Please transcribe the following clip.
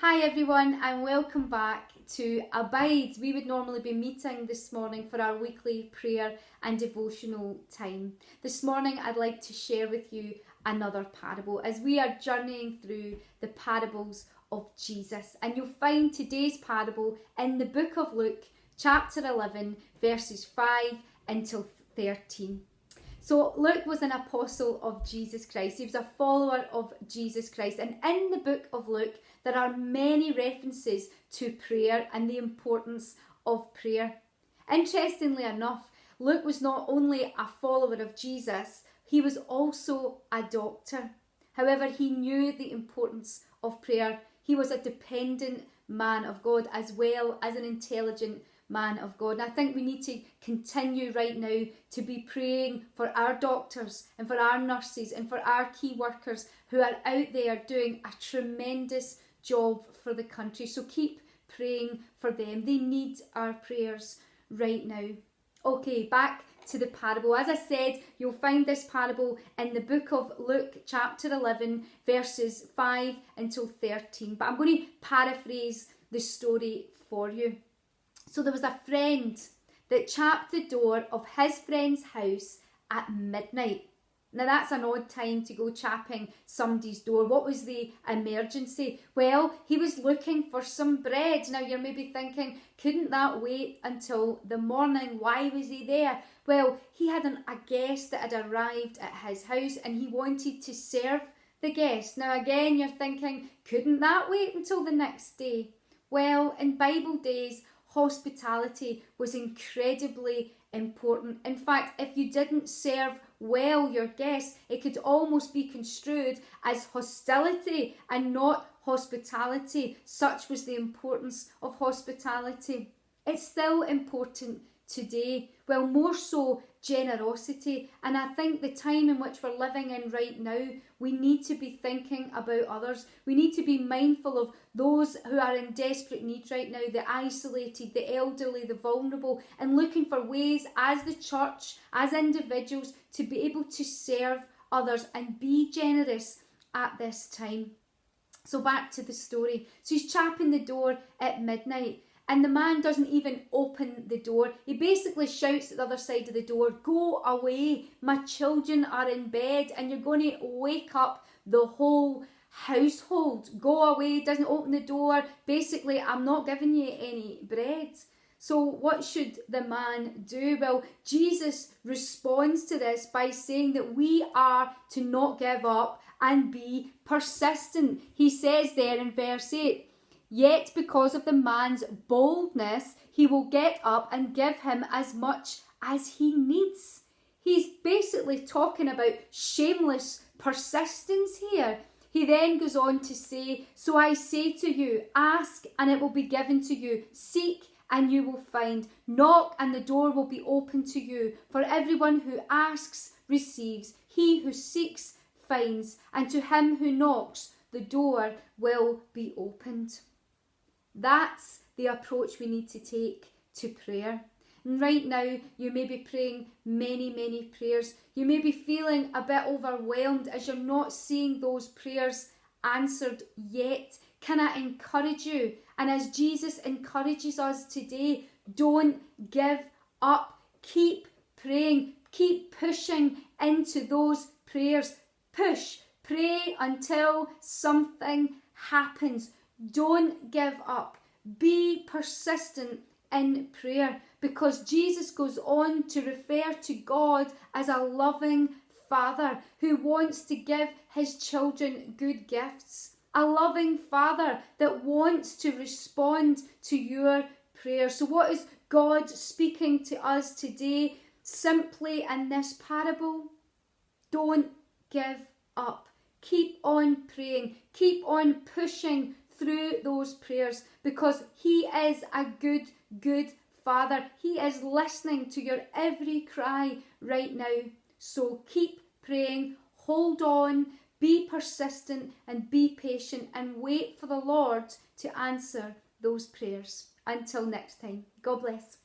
Hi everyone and welcome back to Abide. We would normally be meeting this morning for our weekly prayer and devotional time. This morning I'd like to share with you another parable as we are journeying through the parables of Jesus. And you'll find today's parable in the book of Luke, chapter 11, verses 5 until 13. So Luke was an apostle of Jesus Christ. He was a follower of Jesus Christ. And in the book of Luke, there are many references to prayer and the importance of prayer. Interestingly enough, Luke was not only a follower of Jesus, he was also a doctor. However, he knew the importance of prayer. He was a dependent man of God as well as an intelligent man of God. And I think we need to continue right now to be praying for our doctors and for our nurses and for our key workers who are out there doing a tremendous job for the country. So keep praying for them. They need our prayers right now. Okay, back to the parable. As I said, you'll find this parable in the book of Luke, chapter 11, verses 5 until 13. But I'm going to paraphrase the story for you. So there was a friend that chapped the door of his friend's house at midnight. Now that's an odd time to go chapping somebody's door. What was the emergency? Well, he was looking for some bread. Now you're maybe thinking, couldn't that wait until the morning? Why was he there? Well, he had a guest that had arrived at his house and he wanted to serve the guest. Now again, you're thinking, couldn't that wait until the next day? Well, in Bible days, hospitality was incredibly important. In fact, if you didn't serve well your guests, it could almost be construed as hostility and not hospitality. Such was the importance of hospitality. It's still important today, well, more so generosity. And I think the time in which we're living in right now, we need to be thinking about others. We need to be mindful of those who are in desperate need right now, the isolated, the elderly, the vulnerable, and looking for ways as the church, as individuals, to be able to serve others and be generous at this time. So back to the story. So he's chapping the door at midnight. And the man doesn't even open the door. He basically shouts at the other side of the door, "Go away, my children are in bed and you're going to wake up the whole household. Go away," doesn't open the door. Basically, "I'm not giving you any bread." So what should the man do? Well, Jesus responds to this by saying that we are to not give up and be persistent. He says there in verse 8, "Yet because of the man's boldness, he will get up and give him as much as he needs." He's basically talking about shameless persistence here. He then goes on to say, "So I say to you, ask and it will be given to you. Seek and you will find. Knock and the door will be open to you. For everyone who asks receives. He who seeks finds. And to him who knocks, the door will be opened." That's the approach we need to take to prayer. And right now, you may be praying many prayers. You may be feeling a bit overwhelmed as you're not seeing those prayers answered yet. Can I encourage you? And as Jesus encourages us today, don't give up. Keep praying. Keep pushing into those prayers. Push. Pray until something happens. Don't give up. Be persistent in prayer, because Jesus goes on to refer to God as a loving Father who wants to give his children good gifts. A loving Father that wants to respond to your prayer. So what is God speaking to us today? Simply in this parable, don't give up. Keep on praying. Keep on pushing through those prayers, because he is a good Father. He is listening to your every cry right now. So keep praying, hold on, be persistent and be patient and wait for the Lord to answer those prayers. Until next time, God bless.